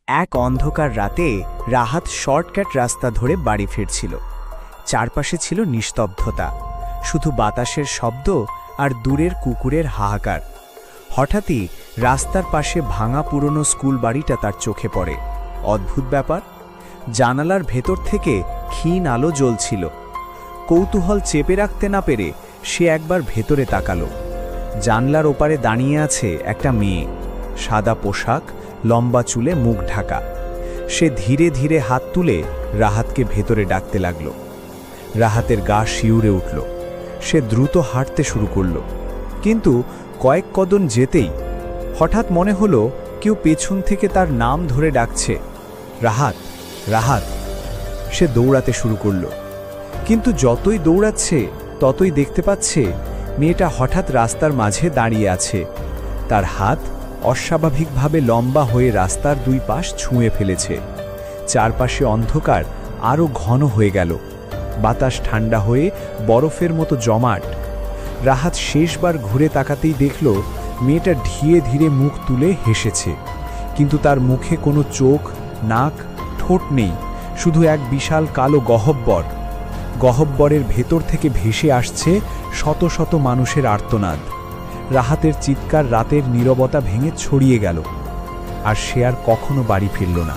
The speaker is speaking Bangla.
এক অন্ধকার রাতে রাহাত শর্টকাট রাস্তা ধরে বাড়ি ফিরছিল। চারপাশে ছিল নিস্তব্ধতা, শুধু বাতাসের শব্দ আর দূরের কুকুরের হাহাকার। হঠাৎই রাস্তার পাশে ভাঙা পুরনো স্কুল বাড়িটা তার চোখে পড়ে। অদ্ভুত ব্যাপার, জানালার ভেতর থেকে ক্ষীণ আলো জ্বলছিল। কৌতূহল চেপে রাখতে না পেরে সে একবার ভেতরে তাকালো। জানলার ওপারে দাঁড়িয়ে আছে একটা মেয়ে, সাদা পোশাক, লম্বা চুলে মুখ ঢাকা। সে ধীরে ধীরে হাত তুলে রাহাতকে ভেতরে ডাকতে লাগল। রাহাতের গা শিউরে উঠল। সে দ্রুত হাঁটতে শুরু করল, কিন্তু কয়েক কদম যেতেই হঠাৎ মনে হলো কেউ পেছন থেকে তার নাম ধরে ডাকছে, রাহাত, রাহাত। সে দৌড়াতে শুরু করল, কিন্তু যতই দৌড়াচ্ছে ততই দেখতে পাচ্ছে মেয়েটা হঠাৎ রাস্তার মাঝে দাঁড়িয়ে আছে। তার হাত অস্বাভাবিকভাবে লম্বা হয়ে রাস্তার দুই পাশ ছুঁয়ে ফেলেছে। চারপাশে অন্ধকার আরও ঘন হয়ে গেল। বাতাস ঠান্ডা হয়ে বরফের মতো জমাট। রাহাত শেষবার ঘুরে তাকাতেই দেখল মেয়েটা ধীরে ধীরে মুখ তুলে হেসেছে, কিন্তু তার মুখে কোনো চোখ, নাক, ঠোঁট নেই, শুধু এক বিশাল কালো গহ্বর। গহ্বরের ভেতর থেকে ভেসে আসছে শত শত মানুষের আর্তনাদ। রাহাতের চিৎকার রাতের নীরবতা ভেঙে ছড়িয়ে গেল, আর সে আর কখনো বাড়ি ফিরল না।